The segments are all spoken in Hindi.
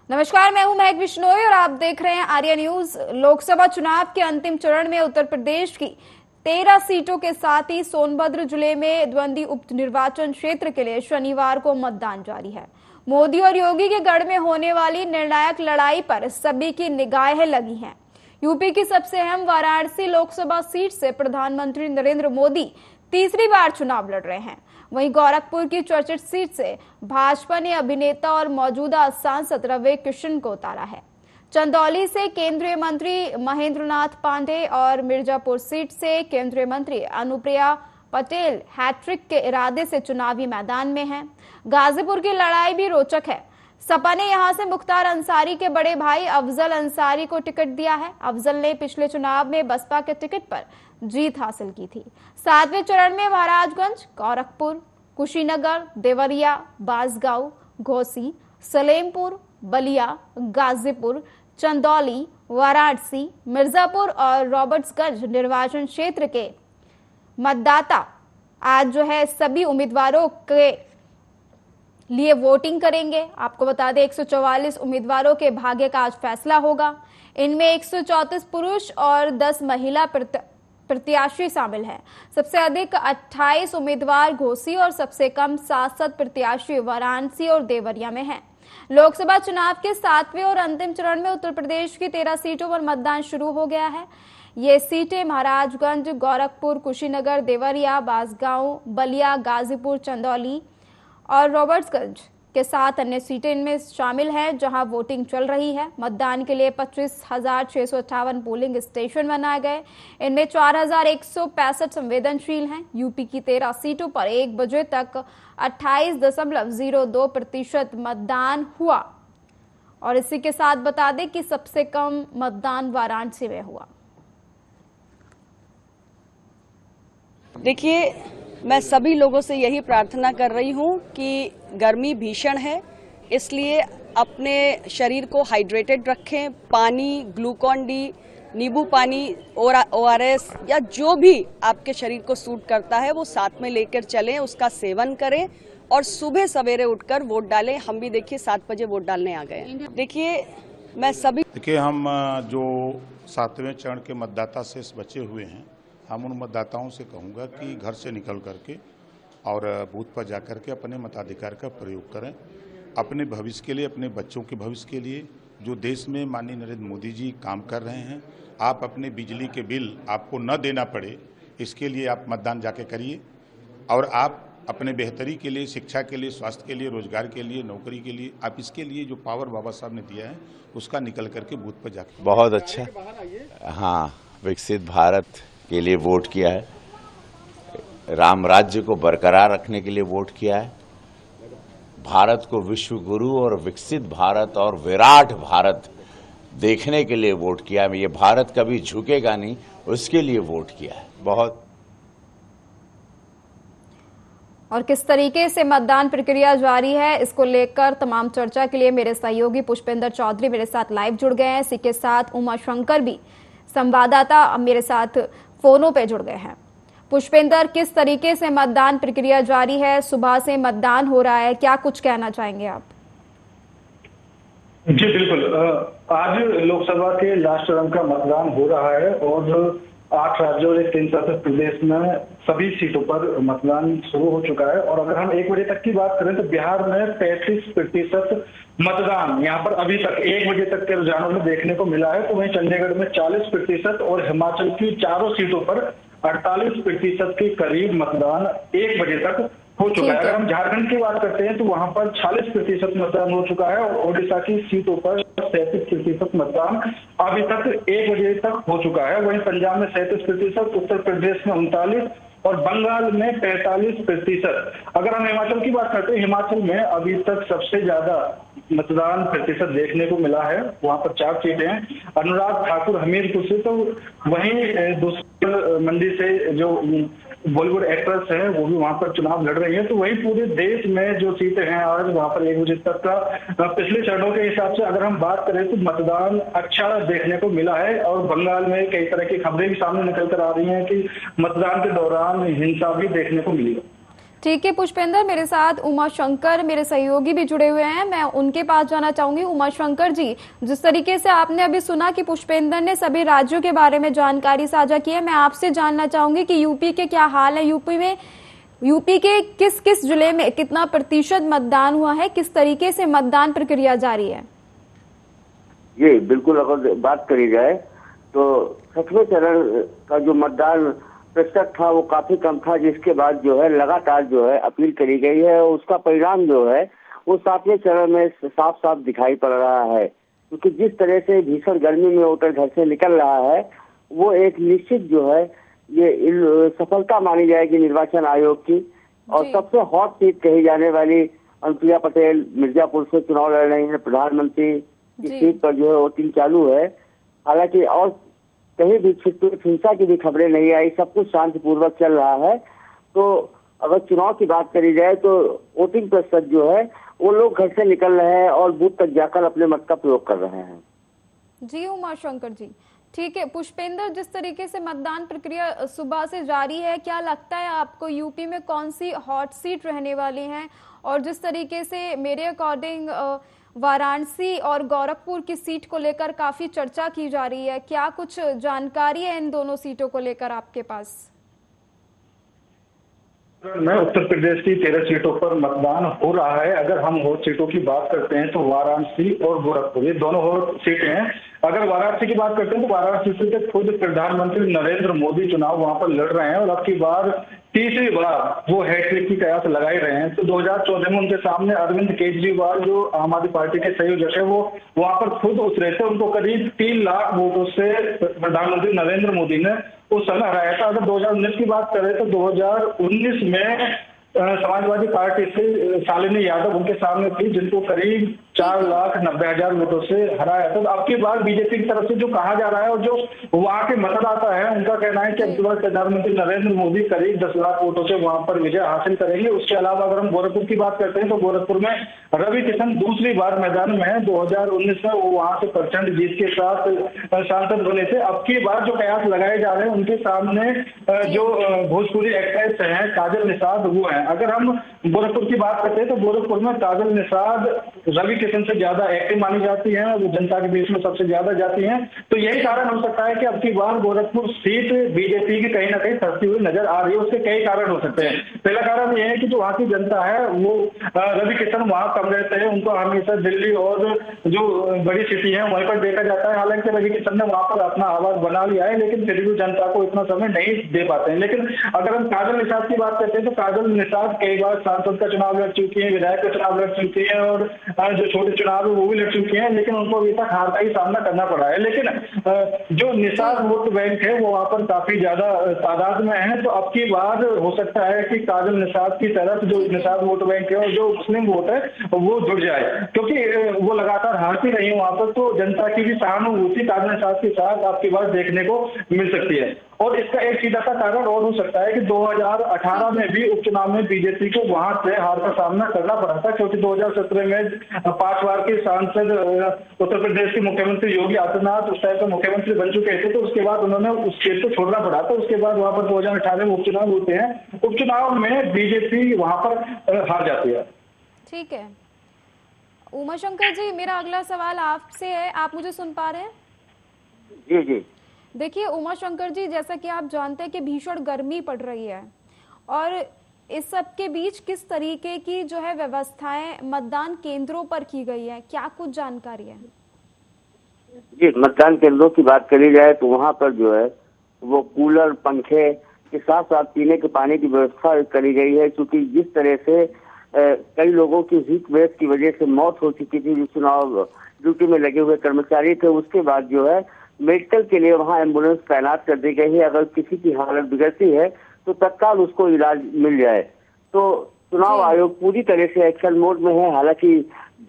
नमस्कार, मैं हूं महक बिश्नोई और आप देख रहे हैं आर्या न्यूज। लोकसभा चुनाव के अंतिम चरण में उत्तर प्रदेश की 13 सीटों के साथ ही सोनभद्र जिले में द्वंद्वी उप निर्वाचन क्षेत्र के लिए शनिवार को मतदान जारी है। मोदी और योगी के गढ़ में होने वाली निर्णायक लड़ाई पर सभी की निगाहें लगी हैं। यूपी की सबसे अहम वाराणसी लोकसभा सीट से प्रधानमंत्री नरेंद्र मोदी तीसरी बार चुनाव लड़ रहे हैं। वहीं गोरखपुर की चर्चित सीट से भाजपा ने अभिनेता और मौजूदा सांसद रवि किशन को उतारा है। चंदौली से केंद्रीय मंत्री महेंद्रनाथ पांडे और मिर्जापुर सीट से केंद्रीय मंत्री अनुप्रिया पटेल हैट्रिक के इरादे से चुनावी मैदान में हैं। गाजीपुर की लड़ाई भी रोचक है। सपा ने यहां से मुख्तार अंसारी के बड़े भाई अफजल अंसारी को टिकट दिया है। अफजल ने पिछले चुनाव में बसपा के टिकट पर जीत हासिल की थी। 7वें चरण में महाराजगंज, गोरखपुर, कुशीनगर, देवरिया, बांसगांव, घोसी, सलेमपुर, बलिया, गाजीपुर, चंदौली, वाराणसी, मिर्जापुर और रॉबर्ट्सगंज निर्वाचन क्षेत्र के मतदाता आज सभी उम्मीदवारों के लिए वोटिंग करेंगे। आपको बता दें 144 उम्मीदवारों के भाग्य का आज फैसला होगा। इनमें 134 पुरुष और 10 महिला प्रत्याशी शामिल हैं। सबसे अधिक 28 उम्मीदवार घोसी और सबसे कम 7 प्रत्याशी वाराणसी और देवरिया में हैं। लोकसभा चुनाव के 7वें और अंतिम चरण में उत्तर प्रदेश की 13 सीटों पर मतदान शुरू हो गया है। ये सीटें महाराजगंज, गोरखपुर, कुशीनगर, देवरिया, बांसगांव, बलिया, गाजीपुर, चंदौली और रॉबर्ट्सगंज के साथ अन्य सीटें इनमें शामिल हैं, जहां वोटिंग चल रही है। मतदान के लिए 25,658 पोलिंग स्टेशन बनाए गए। इनमें 4,165 संवेदनशील हैं। यूपी की 13 सीटों पर 1 बजे तक 28.02% मतदान हुआ। और इसी के साथ बता दें कि सबसे कम मतदान वाराणसी में हुआ। देखिए, मैं सभी लोगों से यही प्रार्थना कर रही हूं कि गर्मी भीषण है, इसलिए अपने शरीर को हाइड्रेटेड रखें। पानी, ग्लूकॉन डी, नींबू पानी, ORS या जो भी आपके शरीर को सूट करता है वो साथ में लेकर चलें, उसका सेवन करें और सुबह सवेरे उठकर वोट डालें। हम भी देखिए 7 बजे वोट डालने आ गए। देखिए हम जो 7वें चरण के मतदाता से बचे हुए हैं, हम उन मतदाताओं से कहूँगा कि घर से निकल करके और बूथ पर जाकर के अपने मताधिकार का प्रयोग करें, अपने भविष्य के लिए, अपने बच्चों के भविष्य के लिए। जो देश में माननीय नरेंद्र मोदी जी काम कर रहे हैं, आप अपने बिजली के बिल आपको न देना पड़े, इसके लिए आप मतदान जाके करिए। और आप अपने बेहतरी के लिए, शिक्षा के लिए, स्वास्थ्य के लिए, रोजगार के लिए, नौकरी के लिए, आप इसके लिए जो पावर बाबा साहब ने दिया है उसका निकल करके बूथ पर जाके। बहुत अच्छा, हाँ, विकसित भारत के लिए वोट किया है, राम राज्य को बरकरार रखने के लिए वोट किया है, भारत को विश्व गुरु और विकसित भारत और विराट भारत देखने के लिए वोट किया है। ये भारत कभी झुकेगा नहीं, उसके लिए वोट किया है। बहुत। और किस तरीके से मतदान प्रक्रिया जारी है, इसको लेकर तमाम चर्चा के लिए मेरे सहयोगी पुष्पेंद्र चौधरी मेरे साथ लाइव जुड़ गए हैं। इसी के साथ उमा शंकर भी संवाददाता मेरे साथ फोनों पे जुड़ गए हैं। पुष्पेंद्र, किस तरीके से मतदान प्रक्रिया जारी है? सुबह से मतदान हो रहा है, क्या कुछ कहना चाहेंगे आप? जी बिल्कुल, आज लोकसभा के लास्ट चरण का मतदान हो रहा है और 8 राज्यों और 3 शासित प्रदेश में सभी सीटों पर मतदान शुरू हो चुका है। और अगर हम 1 बजे तक की बात करें तो बिहार में 35% मतदान यहाँ पर अभी तक 1 बजे तक के रुझानों में देखने को मिला है। तो वहीं चंडीगढ़ में 40% और हिमाचल की चारों सीटों पर 48% के करीब मतदान 1 बजे तक हो चुका है। अगर हम झारखंड की बात करते हैं तो वहां पर 40% मतदान हो चुका है और ओडिशा की सीटों पर 37% मतदान अभी तक 1 बजे तक हो चुका है। वहीं पंजाब में 37%, उत्तर प्रदेश में 39% और बंगाल में 45%। अगर हम हिमाचल की बात करते हैं, हिमाचल में अभी तक सबसे ज्यादा मतदान प्रतिशत देखने को मिला है। वहां पर 4 सीटें हैं। अनुराग ठाकुर हमीरपुर से, तो वहीं दूसरी मंडी से जो बॉलीवुड एक्ट्रेस है वो भी वहां पर चुनाव लड़ रही है। तो वही पूरे देश में जो सीटें हैं आज वहां पर 1 बजे तक का पिछले चरणों के हिसाब से अगर हम बात करें तो मतदान अच्छा देखने को मिला है। और बंगाल में कई तरह की खबरें भी सामने निकल कर आ रही हैं कि मतदान के दौरान हिंसा भी देखने को मिली है। ठीक है पुष्पेंद्र, मेरे साथ उमा शंकर मेरे सहयोगी भी जुड़े हुए हैं, मैं उनके पास जाना चाहूंगी। उमा शंकर जी, जिस तरीके से आपने अभी सुना कि पुष्पेंद्र ने सभी राज्यों के बारे में जानकारी साझा की है, मैं आपसे जानना चाहूंगी कि यूपी के क्या हाल है। यूपी के किस किस जिले में कितना प्रतिशत मतदान हुआ है, किस तरीके से मतदान प्रक्रिया जारी है? जी बिल्कुल, अगर बात करी जाए तो 6वें चरण का जो मतदान प्रतिशत था वो काफी कम था, जिसके बाद जो है लगातार जो है अपील करी गई है और उसका परिणाम जो है वो 7वें चरण में साफ साफ दिखाई पड़ रहा है। क्योंकि जिस तरह से भीषण गर्मी में वोटर घर से निकल रहा है वो एक निश्चित जो है ये सफलता मानी जाएगी निर्वाचन आयोग की। और सबसे हॉट सीट कही जाने वाली अनुप्रिया पटेल मिर्जापुर से चुनाव लड़ रही है, प्रधानमंत्री की सीट पर जो है वोटिंग चालू है। हालांकि और कहीं भी छिटपुट हिंसा की भी खबरें नहीं आई, सब कुछ शांतिपूर्वक चल रहा है। तो अगर चुनाव की बात करी जाए तो वोटिंग प्रतिशत जो है वो लोग घर से निकल रहे हैं और बूथ तक जाकर अपने मत का प्रयोग कर रहे हैं। जी उमा शंकर जी, ठीक है। पुष्पेंद्र, जिस तरीके से मतदान प्रक्रिया सुबह से जारी है, क्या लगता है आपको यूपी में कौन सी हॉट सीट रहने वाली हैं? और जिस तरीके से मेरे अकॉर्डिंग वाराणसी और गोरखपुर की सीट को लेकर काफी चर्चा की जा रही है, क्या कुछ जानकारी है इन दोनों सीटों को लेकर आपके पास? मैं उत्तर प्रदेश की 13 सीटों पर मतदान हो रहा है। अगर हम हॉट सीटों की बात करते हैं तो वाराणसी और गोरखपुर ये दोनों हॉट सीटें हैं। अगर वाराणसी की बात करते हैं तो वाराणसी से खुद प्रधानमंत्री नरेंद्र मोदी चुनाव वहां पर लड़ रहे हैं और अब की बार तीसरी बार वो हैट्रिक की कयास लगा ही रहे हैं। तो 2014 में उनके सामने अरविंद केजरीवाल जो आम आदमी पार्टी के संयोजक है वो वहां पर खुद उतरे थे, उनको करीब 3 लाख वोटों से प्रधानमंत्री नरेंद्र मोदी ने उस समय हराया था। अगर 2019 की बात करें तो 2019 में समाजवादी पार्टी से शालिनी यादव उनके सामने थी, जिनको करीब 4,90,000 वोटों से हराया था। तो अब की बार बीजेपी की तरफ से जो कहा जा रहा है और जो वहां के मतदाता है उनका कहना है कि अब की बार प्रधानमंत्री नरेंद्र मोदी करीब 10 लाख वोटों से वहां पर विजय हासिल करेंगे। उसके अलावा अगर हम गोरखपुर की बात करते हैं तो गोरखपुर में रवि किशन दूसरी बार मैदान में है। 2019 में वो वहां से प्रचंड जीत के साथ सांसद बने थे। अब की बार जो कयास लगाए जा रहे हैं उनके सामने जो भोजपुरी एक्ट्रेस है काजल निषाद वो है। अगर हम गोरखपुर की बात करते हैं तो गोरखपुर में काजल निषाद रवि किशन से ज्यादा एक्टिव मानी जाती है, वो जनता के बीच में सबसे ज्यादा जाती हैं। तो यही कारण हो सकता है कि अब की बार गोरखपुर सीट बीजेपी की कहीं ना कहीं सस्ती हुई नजर आ रही है। उसके कई कारण हो सकते हैं। पहला कारण यह है कि जो वहाँ की जनता है वो रवि किशन वहां कम रहते हैं, उनको हमेशा दिल्ली और जो बड़ी सिटी है वहीं पर देखा जाता है। हालांकि रवि किशन ने वहां पर अपना आवाज बना लिया है, लेकिन फिर भी जनता को इतना समय नहीं दे पाते हैं। लेकिन अगर हम काजल निषाद की बात करते हैं तो काजल निषाद कई बार सांसद का चुनाव लड़ चुकी है, विधायक का चुनाव लड़ चुकी है और जो छोटे चुनाव है वो भी लड़ चुके हैं, लेकिन उनको अभी तक हार का ही सामना करना पड़ा है। लेकिन जो निषाद वोट बैंक है वो वहां पर काफी ज्यादा तादाद में है। तो अब की बार हो सकता है कि काजल निषाद की तरफ जो निषाद वोट बैंक है और जो मुस्लिम वोट है वो जुड़ जाए, क्योंकि वो लगातार हारती रही वहां पर। तो जनता की भी सहानुभूति काजल निषाद के साथ आपकी बार देखने को मिल सकती है। और इसका एक सीधा सा कारण और हो सकता है कि 2018 में भी उपचुनाव में बीजेपी को वहां से हार का सामना करना पड़ा था, क्योंकि 2017 में 5 बार के सांसद उत्तर प्रदेश के मुख्यमंत्री योगी आदित्यनाथ उस टाइम पर मुख्यमंत्री बन चुके थे। तो उसके बाद उन्होंने उस सीट को छोड़ना पड़ा था। उसके बाद वहां पर 2018 में उपचुनाव होते हैं, उपचुनाव में बीजेपी वहां पर हार जाती है। ठीक है उमा शंकर जी, मेरा अगला सवाल आपसे है, आप मुझे सुन पा रहे हैं? जी जी। देखिए उमा शंकर जी, जैसा कि आप जानते हैं कि भीषण गर्मी पड़ रही है और इस सब के बीच किस तरीके की जो है व्यवस्थाएं मतदान केंद्रों पर की गई है, क्या कुछ जानकारी है? जी, मतदान केंद्रों की बात करी जाए तो वहां पर जो है वो कूलर पंखे के साथ साथ पीने के पानी की व्यवस्था करी गई है। क्योंकि जिस तरह से कई लोगों की हीट वेव की वजह से मौत हो चुकी थी, जो चुनाव ड्यूटी में लगे हुए कर्मचारी थे, उसके बाद जो है मेडिकल के लिए वहां एम्बुलेंस तैनात कर दी गई है। अगर किसी की हालत बिगड़ती है तो तत्काल उसको इलाज मिल जाए। तो चुनाव आयोग पूरी तरह से एक्शन मोड में है। हालांकि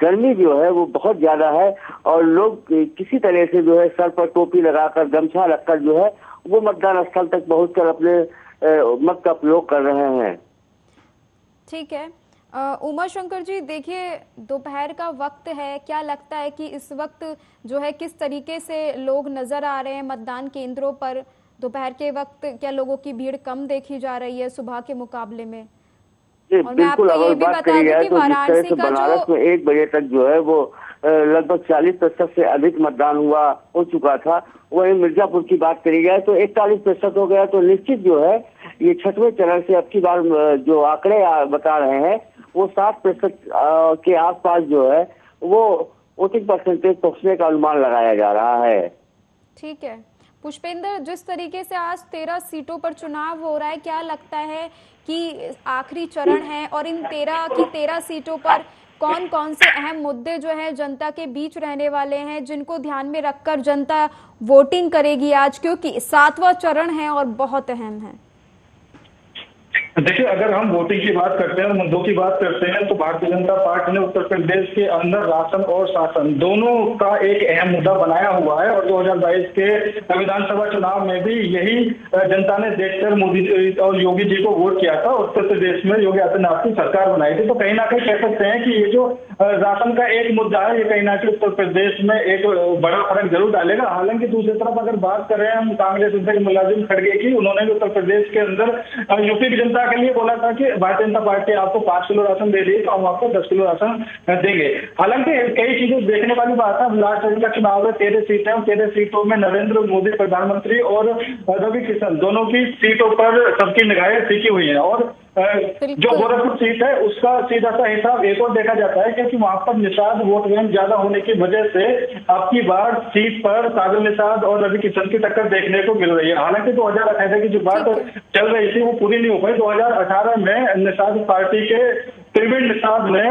गर्मी जो है वो बहुत ज्यादा है और लोग किसी तरह से जो है सर पर टोपी लगाकर गमछा रखकर जो है वो मतदान स्थल तक पहुंचकर अपने मत का प्रयोग कर रहे हैं। ठीक है उमा शंकर जी, देखिए दोपहर का वक्त है, क्या लगता है कि इस वक्त जो है किस तरीके से लोग नजर आ रहे हैं मतदान केंद्रों पर? दोपहर के वक्त क्या लोगों की भीड़ कम देखी जा रही है सुबह के मुकाबले में? जी और मैं आपको बिल्कुल, ये अगर भी बात बता करी दूं जाए कि तो जिस तरह वाराणसी से का बनारस जो में 1 बजे तक जो है वो लगभग 40% से अधिक मतदान हो चुका था, वहीं मिर्जापुर की बात करी जाए तो 41% हो गया। तो निश्चित जो है ये 6वें चरण से अब की बार जो आंकड़े बता रहे हैं वो 60% के आसपास जो है वो वोटिंग परसेंटेज पहुंचने का अनुमान लगाया जा रहा है। ठीक है पुष्पेंद्र, जिस तरीके से आज 13 सीटों पर चुनाव हो रहा है, क्या लगता है कि आखिरी चरण है और इन 13 की 13 सीटों पर कौन कौन से अहम मुद्दे जो है जनता के बीच रहने वाले हैं, जिनको ध्यान में रखकर जनता वोटिंग करेगी आज, क्योंकि 7वां चरण है और बहुत अहम है? देखिए, अगर हम वोटिंग की बात करते हैं, मुद्दों की बात करते हैं, तो भारतीय जनता पार्टी ने उत्तर प्रदेश के अंदर राशन और शासन दोनों का एक अहम मुद्दा बनाया हुआ है और 2022 के विधानसभा चुनाव में भी यही जनता ने देखकर मोदी और योगी जी को वोट किया था। उत्तर प्रदेश में योगी आदित्यनाथ की सरकार बनाई थी। तो कहीं ना कहीं कह सकते हैं कि ये जो राशन का एक मुद्दा है, ये कहीं ना कहीं उत्तर प्रदेश में एक बड़ा फर्क जरूर डालेगा। हालांकि दूसरी तरफ अगर बात करें हम कांग्रेस अध्यक्ष मल्लिकार्जुन खड़गे की, उन्होंने भी उत्तर प्रदेश के अंदर यूपी की जनता के लिए बोला था कि भारतीय जनता पार्टी आपको 5 किलो राशन दे रही है तो हम आपको 10 किलो राशन देंगे। हालांकि कई चीजें देखने वाली बात है। लास्ट टाइम का चुनाव है, 13 सीटें और 13 सीटों में नरेंद्र मोदी प्रधानमंत्री और रवि किशन दोनों की सीटों पर सबकी निगाहें टिकी हुई है। और जो गोरखपुर सीट है उसका सीधा सा हिसाब एक और देखा जाता है, क्योंकि वहां पर निषाद वोट बैंक ज्यादा होने की वजह से आपकी बार सीट पर काजल निषाद और रवि किशन की टक्कर देखने को मिल रही है। हालांकि 2018 की जो बात चल रही थी वो पूरी नहीं हो पाई। 2018 में निषाद पार्टी के त्रिवेण निषाद ने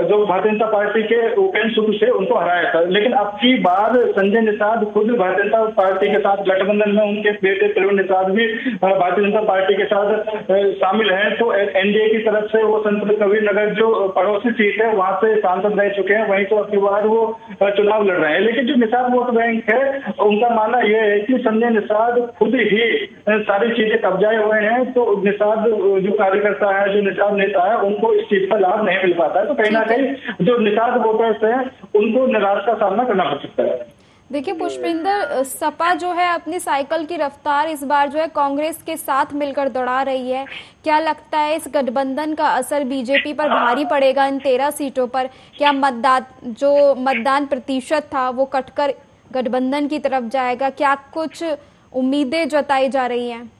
जो भारतीय जनता पार्टी के उपेंद्र शुक्ल से उनको हराया था। लेकिन अब की बार संजय निषाद खुद भारतीय जनता पार्टी के साथ गठबंधन में, उनके बेटे त्रिवेण निषाद भी भारतीय जनता पार्टी के साथ शामिल है। तो एनडीए की तरफ से वो संत कबीर नगर जो पड़ोसी सीट है वहां से सांसद रह चुके हैं, वहीं तो अब की बार वो चुनाव लड़ रहे हैं। लेकिन जो निषाद वोट बैंक है उनका मानना यह है कि संजय निषाद खुद ही सारी चीजें कब्जाए हुए हैं, तो निषाद जो कार्यकर्ता है, जो निषाद नेता है, उनको इस चीज का लाभ नहीं मिल पाता है। तो कहीं ना कहीं जो निषाद वोटर्स हैं उनको निराश का सामना करना पड़ सकता है। देखिए पुष्पिंदर, सपा जो है अपनी साइकिल की रफ्तार इस बार जो है कांग्रेस के साथ मिलकर दौड़ा रही है। क्या लगता है इस गठबंधन का असर बीजेपी पर भारी पड़ेगा इन 13 सीटों पर? क्या मतदान प्रतिशत था वो कटकर गठबंधन की तरफ जाएगा? क्या कुछ उम्मीदें जताई जा रही हैं?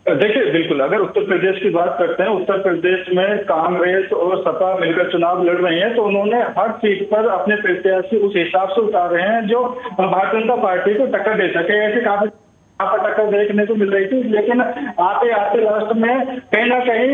देखिए, बिल्कुल, अगर उत्तर प्रदेश की बात करते हैं, उत्तर प्रदेश में कांग्रेस और सपा मिलकर चुनाव लड़ रही हैं, तो उन्होंने हर सीट पर अपने प्रत्याशी उस हिसाब से उतारे हैं जो भारतीय जनता पार्टी को टक्कर दे सके। ऐसे काफी टक्कर देखने को मिल रही थी, लेकिन आते आते लास्ट में कहीं ना कहीं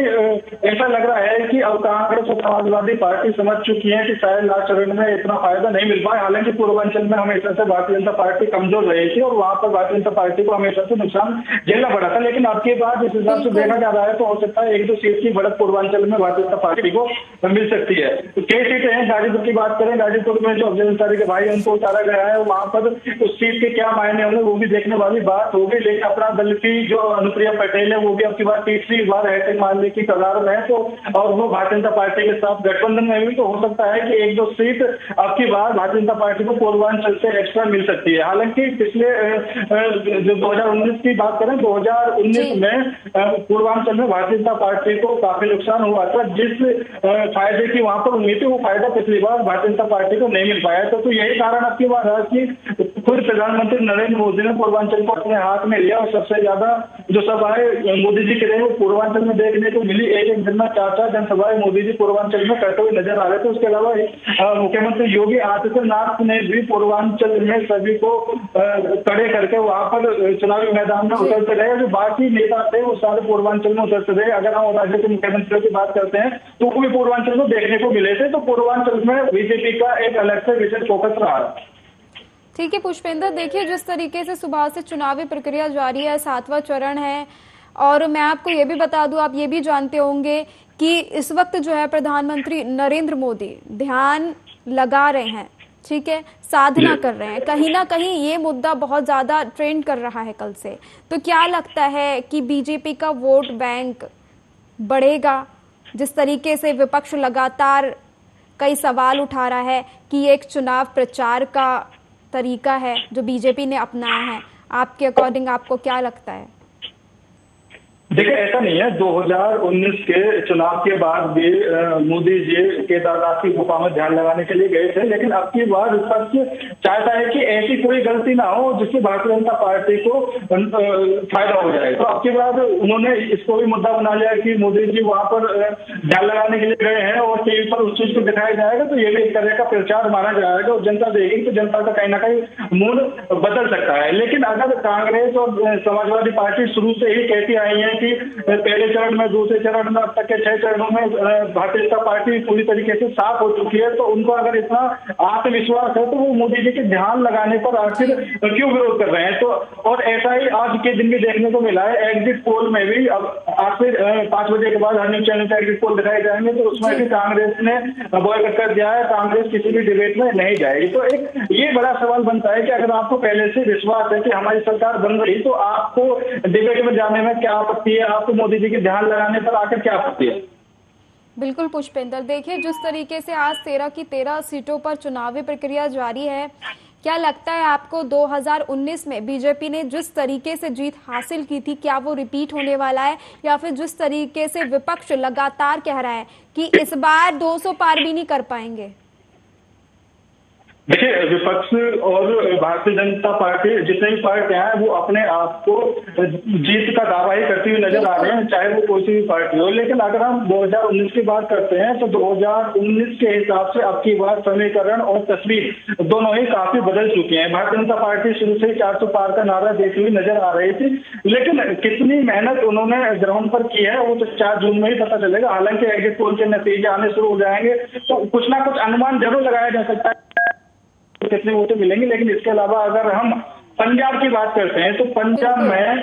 ऐसा लग रहा है कि अब कांग्रेस और समाजवादी पार्टी समझ चुकी है कि शायद लास्ट चरण में इतना फायदा नहीं मिल पाए। हालांकि पूर्वांचल में हमेशा से भारतीय जनता पार्टी कमजोर रही थी और वहां पर भारतीय जनता पार्टी को हमेशा से नुकसान झेलना पड़ा था। लेकिन अब के बाद इस हिसाब से देखा जा रहा है तो हो सकता है 1-2 सीट की बढ़त पूर्वांचल में भारतीय जनता पार्टी को मिल सकती है। तो कई सीटें हैं, गाजीपुर की बात करें, गाजीपुर में जो अफजल अंसारी के भाई उनको उतारा गया है, वहां पर उस सीट के क्या मायने होंगे वो भी देखने वाली बात होगी। लेकिन अपना दल की जो अनुप्रिया पटेल है वो भी अब की बार तीसरी बार हैट्रिक मारने की कगार में है, तो और वो भारतीय जनता पार्टी के साथ गठबंधन में भी, तो हो सकता है कि 1-2 सीट अब की बार भारतीय जनता पार्टी को पूर्वांचल से एक्स्ट्रा मिल सकती है। हालांकि पिछले जो 2019 की बात करें, 2019 में पूर्वांचल में भारतीय जनता पार्टी को काफी नुकसान हुआ था। जिस फायदे की वहां पर उम्मीद थी वो फायदा पिछली बार भारतीय जनता पार्टी को नहीं मिल पाया। तो यही कारण अब की बार है कि खुद प्रधानमंत्री नरेंद्र मोदी ने पूर्वांचल को अपने हाथ में लिया और सबसे ज्यादा जो सभाएं मोदी जी के रहे वो पूर्वांचल में देखने को मिली। एक दिन में 4 जनसभाएं मोदी जी पूर्वांचल में करते हुए नजर आ रहे थे। उसके अलावा मुख्यमंत्री योगी आदित्यनाथ ने भी पूर्वांचल में सभी को खड़े करके वहां पर चुनावी मैदान में उतरते रहे। जो बाकी नेता थे वो सारे पूर्वांचल में उतरते रहे। अगर हम राज्य के मुख्यमंत्रियों की बात करते हैं तो वो भी पूर्वांचल में देखने को मिले थे। तो पूर्वांचल में बीजेपी का एक अलग से विशेष फोकस रहा। ठीक है पुष्पेंद्र, देखिए जिस तरीके से सुबह से चुनावी प्रक्रिया जारी है, 7वां चरण है, और मैं आपको ये भी बता दूं, आप ये भी जानते होंगे कि इस वक्त जो है प्रधानमंत्री नरेंद्र मोदी ध्यान लगा रहे हैं, ठीक है, साधना कर रहे हैं। कहीं ना कहीं ये मुद्दा बहुत ज्यादा ट्रेंड कर रहा है कल से। तो क्या लगता है कि बीजेपी का वोट बैंक बढ़ेगा? जिस तरीके से विपक्ष लगातार कई सवाल उठा रहा है कि एक चुनाव प्रचार का तरीका है जो बीजेपी ने अपनाया है, आपके अकॉर्डिंग आपको क्या लगता है? देखिए, ऐसा नहीं है। 2019 के चुनाव के बाद भी मोदी जी केदारनाथ की गुफा में ध्यान लगाने के लिए गए थे, लेकिन अब की बार विपक्ष चाहता है कि ऐसी कोई गलती ना हो जिससे भारतीय जनता पार्टी को फायदा हो जाए। तो अब की बार उन्होंने इसको भी मुद्दा बना लिया कि मोदी जी वहां पर ध्यान लगाने के लिए गए हैं और टीवी पर उस चीज को दिखाया जाएगा, तो ये भी एक तरह का प्रचार माना जाएगा और जनता देखेगी तो जनता का कहीं ना कहीं मूड बदल सकता है। लेकिन अगर कांग्रेस और समाजवादी पार्टी शुरू से ही कहती आई है कि पहले चरण में, दूसरे चरण में, अब तक के 6 चरणों में भारतीय जनता पार्टी पूरी तरीके से साफ हो चुकी है, तो उनको अगर इतना आत्मविश्वास है तो वो मोदी जी के ध्यान लगाने पर आखिर क्यों विरोध कर रहे हैं। तो और ऐसा ही आज के दिन भी देखने को मिला है। एग्जिट पोल में भी अब आज से 5 बजे के बाद हर न्यूज चैनल पर एग्जिट पोल दिखाए जाएंगे, तो उसमें भी कांग्रेस ने बॉयकॉट कर दिया है, कांग्रेस किसी भी डिबेट में नहीं जाएगी। तो एक ये बड़ा सवाल बनता है कि अगर आपको पहले से विश्वास है कि हमारी सरकार बन रही, तो आपको डिबेट में जाने में क्या आपत्ति है? आपको मोदी जी के ध्यान लगाने पर आकर क्या आपत्ति है? बिल्कुल पुष्पेंद्र, देखिए जिस तरीके से आज 13 की 13 सीटों पर चुनावी प्रक्रिया जारी है, क्या लगता है आपको 2019 में बीजेपी ने जिस तरीके से जीत हासिल की थी, क्या वो रिपीट होने वाला है, या फिर जिस तरीके से विपक्ष लगातार कह रहा है कि इस बार 200 पार भी नहीं कर पाएंगे? देखिए, विपक्ष और भारतीय जनता पार्टी जितने भी पार्टियां हैं वो अपने आप को जीत का दावा ही करती हुई नजर आ रहे हैं, चाहे वो कोई सी भी पार्टी हो। लेकिन अगर हम 2019 की बात करते हैं तो 2019 के हिसाब से अब की बार समीकरण और तस्वीर दोनों ही काफी बदल चुकी हैं। भारतीय जनता पार्टी शुरू से ही 400 पार का नारा देती हुई नजर आ रही थी, लेकिन कितनी मेहनत उन्होंने ग्राउंड पर की है वो तो 4 जून में ही पता चलेगा। हालांकि एग्जिट पोल के नतीजे आने शुरू हो जाएंगे तो कुछ ना कुछ अनुमान जरूर लगाया जा सकता है कितने वोटें मिलेंगे। लेकिन इसके अलावा अगर हम पंजाब की बात करते हैं तो पंजाब में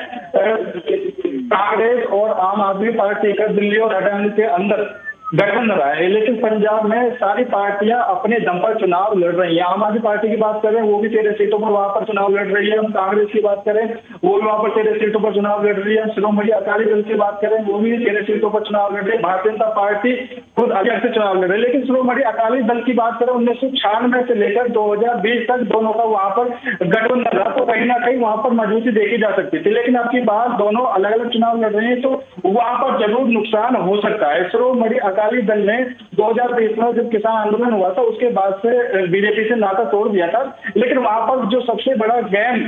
कांग्रेस और आम आदमी पार्टी का दिल्ली और हरियाणा के अंदर गठबंधन रहा है, लेकिन पंजाब में सारी पार्टियां अपने दम पर चुनाव लड़ रही हैं। आम आदमी पार्टी की बात करें वो भी 13 सीटों पर वहां पर चुनाव लड़ रही है। हम कांग्रेस की बात करें वो भी वहां पर 13 सीटों पर चुनाव लड़ रही है। शिरोमणि अकाली दल की बात करें वो भी 13 सीटों पर चुनाव लड़ रही है। भारतीय जनता पार्टी खुद अलग से चुनाव लड़ रही है। लेकिन शिरोमणि अकाली दल की बात करें 1996 से लेकर 2020 तक दोनों का वहां पर गठबंधन रहा, तो कहीं ना कहीं वहां पर मजबूती देखी जा सकती थी। लेकिन अब की बात दोनों अलग अलग चुनाव लड़ रहे हैं तो वहां पर जरूर नुकसान हो सकता है। शिरोमणि अकाली दल ने 2020 में जब किसान आंदोलन हुआ था उसके बाद से बीजेपी से नाता तोड़ दिया था, लेकिन वहां पर जो सबसे बड़ा गेम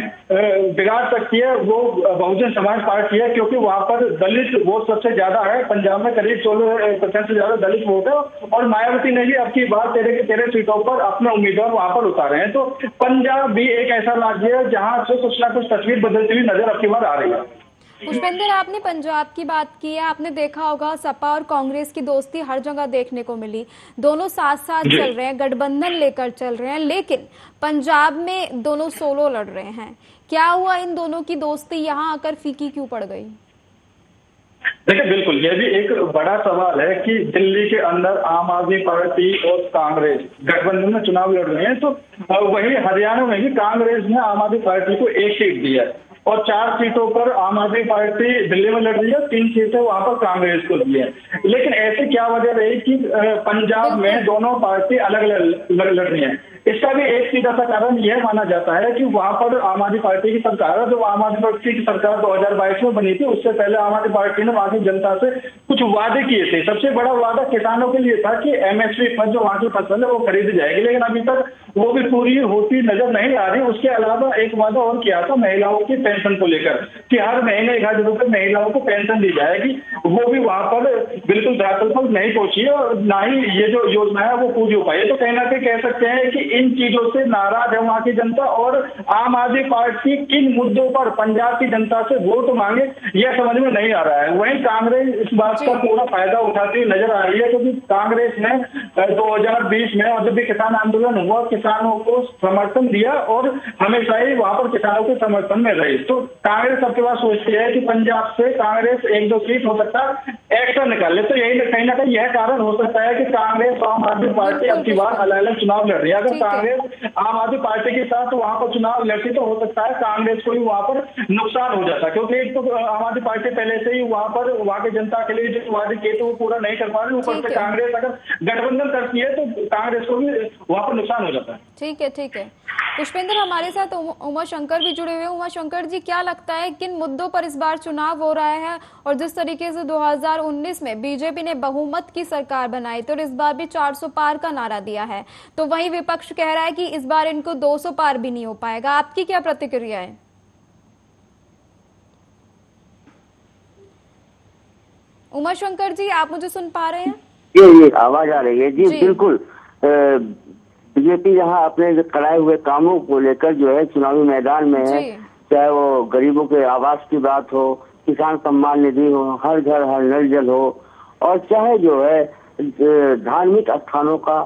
बिगाड़ सकती है वो बहुजन समाज पार्टी है, क्योंकि वहां पर दलित वोट सबसे ज्यादा है। पंजाब में करीब 16% से ज्यादा दलित वोट है और मायावती ने भी अब की बार 13 की 13 सीटों पर अपने उम्मीदवार वहां पर उतारे हैं। तो पंजाब भी एक ऐसा राज्य है जहां से कुछ ना कुछ तस्वीर बदलती हुई नजर अब की बार आ रही है। पुष्पेंद्र, आपने पंजाब की बात की है, आपने देखा होगा सपा और कांग्रेस की दोस्ती हर जगह देखने को मिली, दोनों साथ साथ चल रहे हैं, गठबंधन लेकर चल रहे हैं, लेकिन पंजाब में दोनों सोलो लड़ रहे हैं। क्या हुआ इन दोनों की दोस्ती यहाँ आकर फीकी क्यों पड़ गई? देखिए, बिल्कुल यह भी एक बड़ा सवाल है कि दिल्ली के अंदर आम आदमी पार्टी और कांग्रेस गठबंधन में चुनाव लड़ रहे हैं, तो वही हरियाणा में भी कांग्रेस ने आम आदमी पार्टी को 1 सीट दी है और 4 सीटों पर आम आदमी पार्टी दिल्ली में लड़ रही है, 3 सीटें वहां पर कांग्रेस को दी है। लेकिन ऐसी क्या वजह रही कि पंजाब में दोनों पार्टी अलग अलग लड़ रही है? इसका भी एक सीधा सा कारण यह माना जाता है कि वहां पर आम आदमी पार्टी की सरकार है, जो आम आदमी पार्टी की सरकार 2022 में बनी थी, उससे पहले आम आदमी पार्टी ने वहां की जनता से कुछ वादे किए थे। सबसे बड़ा वादा किसानों के लिए था कि एमएसपी पर जो वहां की फसल है वो खरीदी जाएगी, लेकिन अभी तक वो भी पूरी होती नजर नहीं आ रही। उसके अलावा एक वादा और किया था महिलाओं की पेंशन को लेकर कि हर महीने 1000 रुपए महिलाओं को पेंशन दी जाएगी, वो भी वहां पर बिल्कुल धरातल पर नहीं पहुंची है और ना ही ये जो योजना है वो पूरी हो पाई है। तो कहीं ना कहीं कह सकते हैं कि इन चीजों से नाराज है वहां की जनता और आम आदमी पार्टी किन मुद्दों पर पंजाब की जनता से वोट मांगे यह समझ में नहीं आ रहा है। वहीं कांग्रेस इस बात का पूरा फायदा उठाती हुई नजर आ रही है, क्योंकि कांग्रेस ने 2020 में और जब भी किसान आंदोलन हुआ किसानों को समर्थन दिया और हमेशा ही वहां पर किसानों के समर्थन में रही। तो कांग्रेस सबके पास सोचती है कि पंजाब से कांग्रेस 1-2 सीट हो सकता है एक्शन निकाले, तो यही कहीं ना कहीं यह कारण हो सकता है कि कांग्रेस और आम आदमी पार्टी अब की बार अलग अलग चुनाव लड़ रही है। अगर कांग्रेस आम आदमी पार्टी के साथ वहां पर चुनाव लड़ती तो हो सकता है कांग्रेस को भी वहां पर नुकसान हो जाता, क्योंकि एक तो आम आदमी पार्टी पहले से ही वहां पर वहां की जनता के लिए जो वादे किए थे वो पूरा नहीं कर पा रही, ऊपर से कांग्रेस अगर गठबंधन करती है तो कांग्रेस को भी वहां पर नुकसान हो जाता है। ठीक है। पुष्पेंद्र, हमारे साथ उमा शंकर भी जुड़े हुए हैं। उमा शंकर जी, क्या लगता है किन मुद्दों पर इस बार चुनाव हो रहा है? और जिस तरीके से 2019 में बीजेपी ने बहुमत की सरकार बनाई तो इस बार भी 400 पार का नारा दिया है, तो वहीं विपक्ष कह रहा है कि इस बार इनको 200 पार भी नहीं हो पाएगा। आपकी क्या प्रतिक्रिया है? उमा शंकर जी, आप मुझे सुन पा रहे हैं? ये आवाज आ रही है जी। बिल्कुल, बीजेपी यहाँ अपने कराए हुए कामों को लेकर जो है चुनावी मैदान में है, चाहे वो गरीबों के आवास की बात हो, किसान सम्मान निधि हो, हर घर हर नल जल हो, और चाहे जो है धार्मिक स्थानों का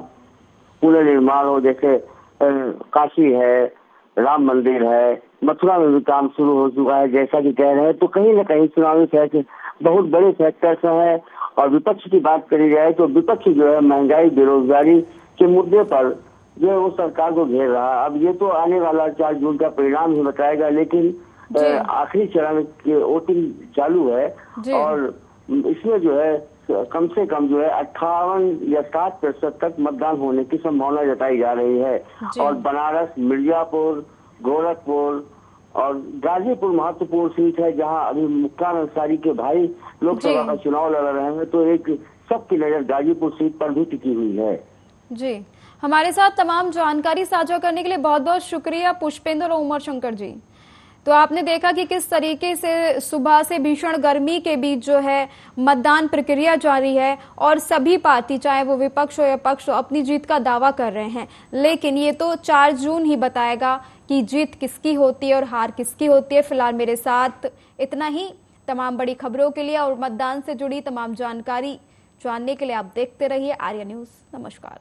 पुनर्निर्माण हो, जैसे काशी है, राम मंदिर है, मथुरा में भी काम शुरू हो चुका है जैसा कि कह रहे हैं। तो कहीं ना कहीं चुनावी फैसले बहुत बड़े फैक्टर्स हैं। और विपक्ष की बात करी जाए तो विपक्ष जो है महंगाई, बेरोजगारी के मुद्दे पर जो है वो सरकार को घेर रहा है। अब ये तो आने वाला 4 जून का परिणाम ही बताएगा, लेकिन आखिरी चरण की वोटिंग चालू है और इसमें जो है कम से कम जो है 58 या 60% तक मतदान होने की संभावना जताई जा रही है। और बनारस, मिर्जापुर, गोरखपुर और गाजीपुर महत्वपूर्ण सीट है, जहां अभी मुख्तार अंसारी के भाई लोकसभा का चुनाव लड़ रहे हैं, तो एक सबकी नजर गाजीपुर सीट पर भी टिकी हुई है। जी, हमारे साथ तमाम जानकारी साझा करने के लिए बहुत बहुत शुक्रिया पुष्पेंद्र और उमा शंकर जी। तो आपने देखा कि किस तरीके से सुबह से भीषण गर्मी के बीच जो है मतदान प्रक्रिया जारी है और सभी पार्टी, चाहे वो विपक्ष हो या पक्ष हो, अपनी जीत का दावा कर रहे हैं। लेकिन ये तो 4 जून ही बताएगा कि जीत किसकी होती है और हार किसकी होती है। फिलहाल मेरे साथ इतना ही। तमाम बड़ी खबरों के लिए और मतदान से जुड़ी तमाम जानकारी जानने के लिए आप देखते रहिए आर्या न्यूज। नमस्कार।